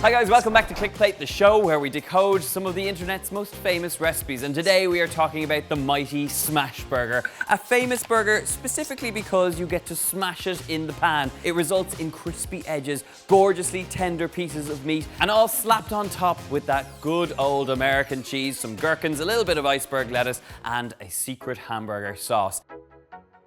Hi guys, welcome back to ClickPlate, the show where we decode some of the internet's most famous recipes. And today we are talking about the mighty smash burger. A famous burger specifically because you get to smash it in the pan. It results in crispy edges, gorgeously tender pieces of meat, and all slapped on top with that good old American cheese, some gherkins, a little bit of iceberg lettuce, and a secret hamburger sauce.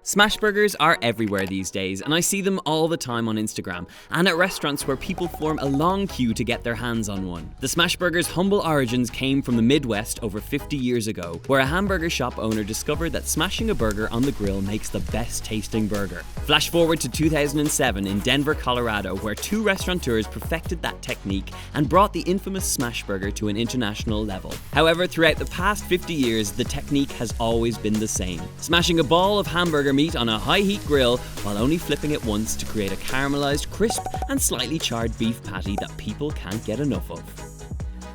Smash burgers are everywhere these days, and I see them all the time on Instagram and at restaurants where people form a long queue to get their hands on one. The smash burger's humble origins came from the Midwest over 50 years ago, where a hamburger shop owner discovered that smashing a burger on the grill makes the best tasting burger. Flash forward to 2007 in Denver, Colorado, where two restaurateurs perfected that technique and brought the infamous smash burger to an international level. However, throughout the past 50 years, the technique has always been the same: smashing a ball of hamburger meat on a high heat grill while only flipping it once to create a caramelized, crisp and slightly charred beef patty that people can't get enough of.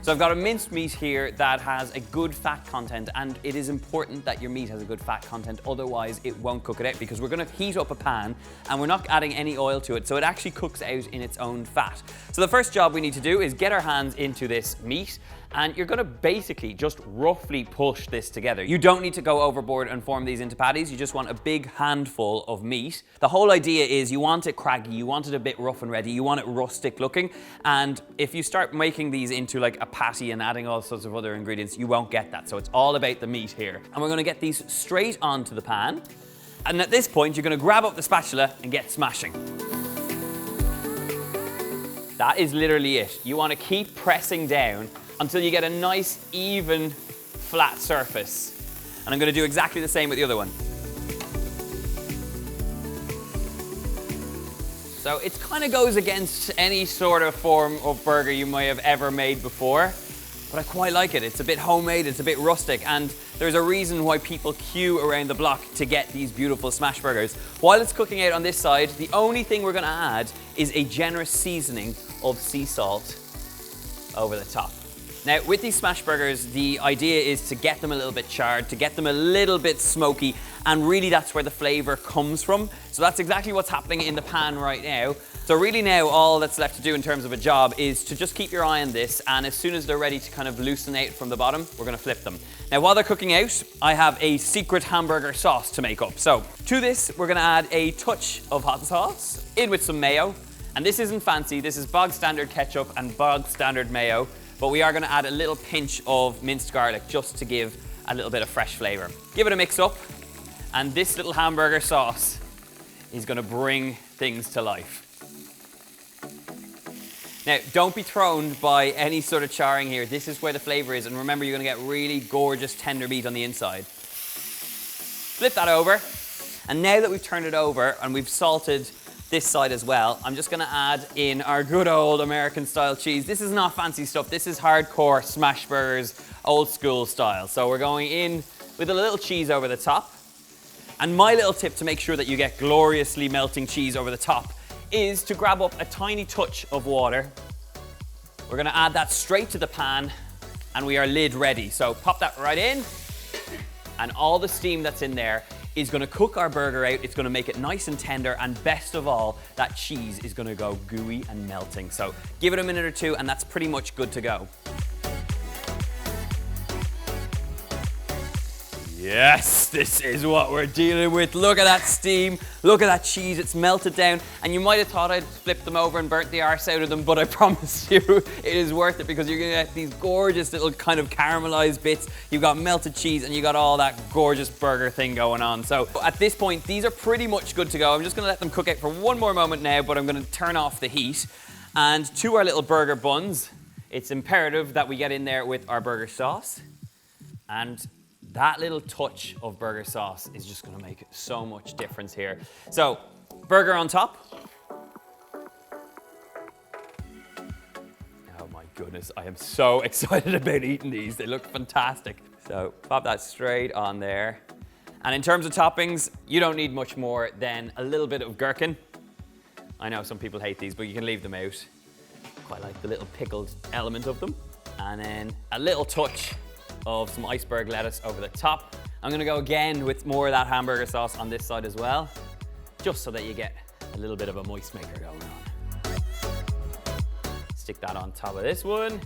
So I've got a minced meat here that has a good fat content, and it is important that your meat has a good fat content, otherwise it won't cook it out, because we're going to heat up a pan and we're not adding any oil to it, so it actually cooks out in its own fat. So the first job we need to do is get our hands into this meat, and you're going to basically just roughly push this together. You don't need to go overboard and form these into patties, you just want a big handful of meat. The whole idea is you want it craggy, you want it a bit rough and ready, you want it rustic looking, and if you start making these into like a patty and adding all sorts of other ingredients, you won't get that. So it's all about the meat here. And we're going to get these straight onto the pan, and at this point you're going to grab up the spatula and get smashing. That is literally it. You want to keep pressing down until you get a nice, even, flat surface. And I'm going to do exactly the same with the other one. So it kind of goes against any sort of form of burger you may have ever made before, but I quite like it. It's a bit homemade, it's a bit rustic, and there's a reason why people queue around the block to get these beautiful smash burgers. While it's cooking out on this side, the only thing we're going to add is a generous seasoning of sea salt over the top. Now, with these smash burgers, the idea is to get them a little bit charred, to get them a little bit smoky, and really that's where the flavor comes from. So that's exactly what's happening in the pan right now. So really now all that's left to do in terms of a job is to just keep your eye on this, and as soon as they're ready to kind of loosen out from the bottom, we're going to flip them. Now, while they're cooking out, I have a secret hamburger sauce to make up. So to this, we're going to add a touch of hot sauce in with some mayo. And this isn't fancy, this is bog standard ketchup and bog standard mayo. But we are going to add a little pinch of minced garlic just to give a little bit of fresh flavor. Give it a mix up, and this little hamburger sauce is going to bring things to life. Now, don't be thrown by any sort of charring here. This is where the flavor is, and remember, you're going to get really gorgeous tender meat on the inside. Flip that over, and now that we've turned it over and we've salted this side as well, I'm just going to add in our good old American style cheese. This is not fancy stuff, this is hardcore smash burgers, old school style. So we're going in with a little cheese over the top. And my little tip to make sure that you get gloriously melting cheese over the top is to grab up a tiny touch of water. We're going to add that straight to the pan, and we are lid ready. So pop that right in, and all the steam that's in there is going to cook our burger out. It's going to make it nice and tender, and best of all, that cheese is going to go gooey and melting. So give it a minute or two, and that's pretty much good to go. Yes, this is what we're dealing with. Look at that steam, look at that cheese, it's melted down. And you might have thought I'd flipped them over and burnt the arse out of them, but I promise you it is worth it, because you're gonna get these gorgeous little kind of caramelized bits. You've got melted cheese and you got all that gorgeous burger thing going on. So at this point, these are pretty much good to go. I'm just gonna let them cook out for one more moment now, but I'm gonna turn off the heat. And to our little burger buns, it's imperative that we get in there with our burger sauce. And that little touch of burger sauce is just going to make so much difference here. So, burger on top. Oh my goodness, I am so excited about eating these. They look fantastic. So, pop that straight on there. And in terms of toppings, you don't need much more than a little bit of gherkin. I know some people hate these, but you can leave them out. Quite like the little pickled element of them. And then a little touch of some iceberg lettuce over the top. I'm gonna go again with more of that hamburger sauce on this side as well, just so that you get a little bit of a moist maker going on. Stick that on top of this one.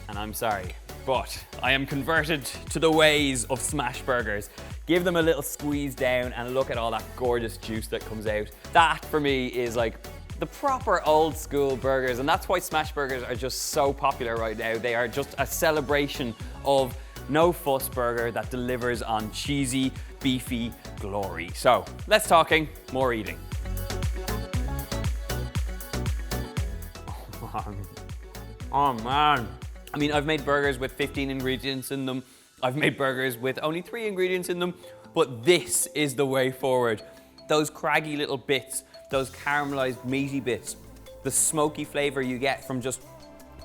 And I'm sorry, but I am converted to the ways of smash burgers. Give them a little squeeze down and look at all that gorgeous juice that comes out. That for me is like the proper old school burgers, and that's why smash burgers are just so popular right now. They are just a celebration of no fuss burger that delivers on cheesy, beefy glory. So less talking, more eating. Oh man. I mean, I've made burgers with 15 ingredients in them. I've made burgers with only 3 ingredients in them, but this is the way forward. Those craggy little bits, those caramelized meaty bits, the smoky flavor you get from just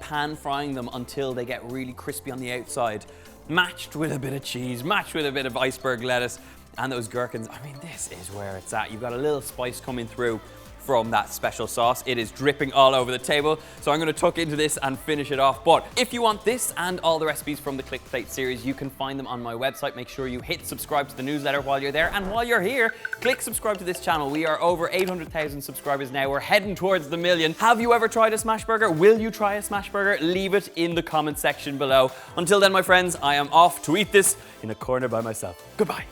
pan frying them until they get really crispy on the outside, matched with a bit of cheese, matched with a bit of iceberg lettuce, and those gherkins. I mean, this is where it's at. You've got a little spice coming through from that special sauce. It is dripping all over the table, so I'm going to tuck into this and finish it off. But if you want this and all the recipes from the ClickPlate series, you can find them on my website. Make sure you hit subscribe to the newsletter while you're there, and while you're here, click subscribe to this channel. We are over 800,000 subscribers now. We're heading towards the million. Have you ever tried a smash burger? Will you try a smash burger? Leave it in the comment section below. Until then, my friends, I am off to eat this in a corner by myself. Goodbye.